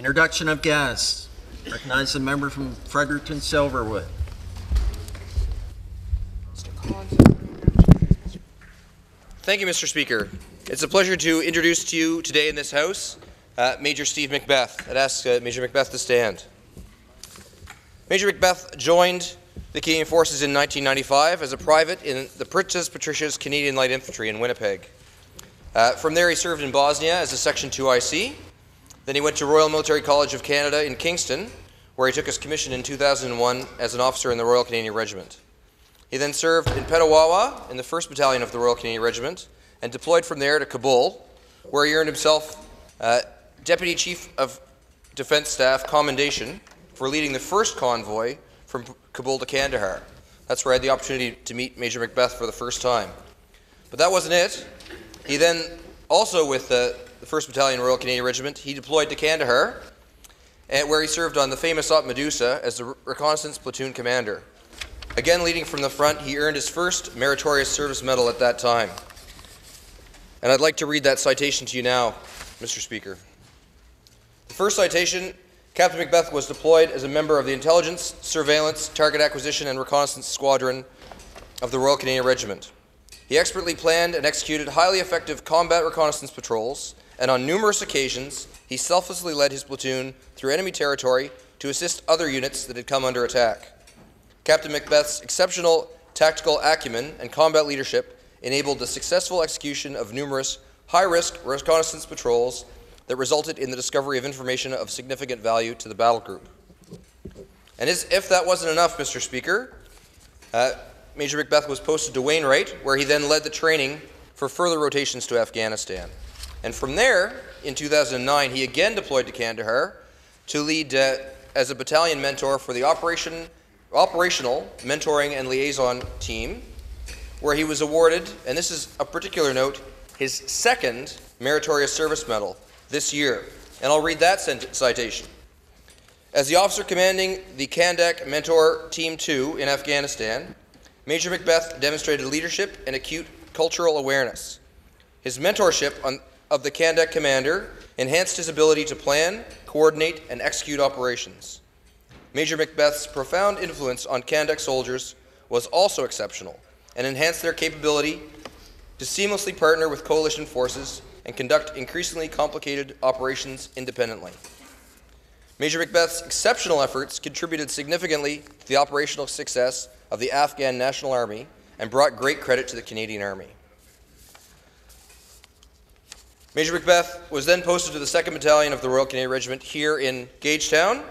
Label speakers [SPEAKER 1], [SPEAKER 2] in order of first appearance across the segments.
[SPEAKER 1] Introduction of guests. Recognize the member from Fredericton Silverwood.
[SPEAKER 2] Thank you, Mr. Speaker. It's a pleasure to introduce to you today in this House Major Steve McBeth. I'd ask Major McBeth to stand. Major McBeth joined the Canadian Forces in 1995 as a private in the Princess Patricia's Canadian Light Infantry in Winnipeg. From there he served in Bosnia as a Section 2 IC. Then he went to Royal Military College of Canada in Kingston, where he took his commission in 2001 as an officer in the Royal Canadian Regiment. He then served in Petawawa in the 1st Battalion of the Royal Canadian Regiment and deployed from there to Kabul, where he earned himself Deputy Chief of Defence Staff Commendation for leading the first convoy from Kabul to Kandahar. That's where I had the opportunity to meet Major McBeth for the first time. But that wasn't it. He then, also with the 1st Battalion Royal Canadian Regiment, he deployed to Kandahar, where he served on the famous Op Medusa as the Reconnaissance Platoon Commander. Again, leading from the front, he earned his first Meritorious Service Medal at that time. And I'd like to read that citation to you now, Mr. Speaker. The first citation, Captain McBeth was deployed as a member of the Intelligence, Surveillance, Target Acquisition and Reconnaissance Squadron of the Royal Canadian Regiment. He expertly planned and executed highly effective combat reconnaissance patrols, and on numerous occasions, he selflessly led his platoon through enemy territory to assist other units that had come under attack. Captain McBeth's exceptional tactical acumen and combat leadership enabled the successful execution of numerous high-risk reconnaissance patrols that resulted in the discovery of information of significant value to the battle group. And if that wasn't enough, Mr. Speaker, Major McBeth was posted to Wainwright, where he then led the training for further rotations to Afghanistan. And from there, in 2009, he again deployed to Kandahar to lead as a battalion mentor for the operational mentoring and liaison team, where he was awarded, and this is a particular note, his second Meritorious Service Medal this year. And I'll read that citation. As the officer commanding the Kandak Mentor Team 2 in Afghanistan, Major McBeth demonstrated leadership and acute cultural awareness. His mentorship of the Kandak commander enhanced his ability to plan, coordinate, and execute operations. Major McBeth's profound influence on Kandak soldiers was also exceptional and enhanced their capability to seamlessly partner with coalition forces and conduct increasingly complicated operations independently. Major McBeth's exceptional efforts contributed significantly to the operational success of the Afghan National Army and brought great credit to the Canadian Army. Major McBeth was then posted to the 2nd Battalion of the Royal Canadian Regiment here in Gagetown,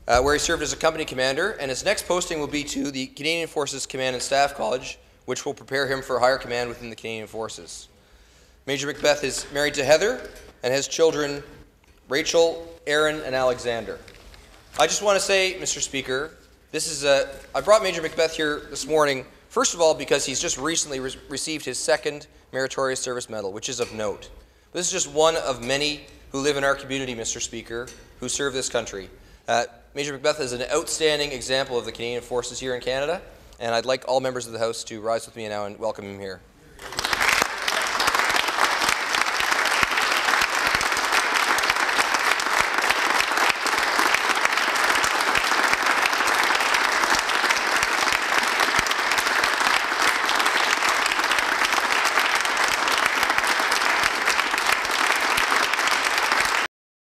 [SPEAKER 2] where he served as a company commander, and his next posting will be to the Canadian Forces Command and Staff College, which will prepare him for higher command within the Canadian Forces. Major McBeth is married to Heather and has children Rachel, Aaron, and Alexander. I just want to say, Mr. Speaker, I brought Major McBeth here this morning, first of all, because he's just recently received his second Meritorious Service Medal, which is of note. This is just one of many who live in our community, Mr. Speaker, who serve this country. Major McBeth is an outstanding example of the Canadian Forces here in Canada, and I'd like all members of the House to rise with me now and welcome him here.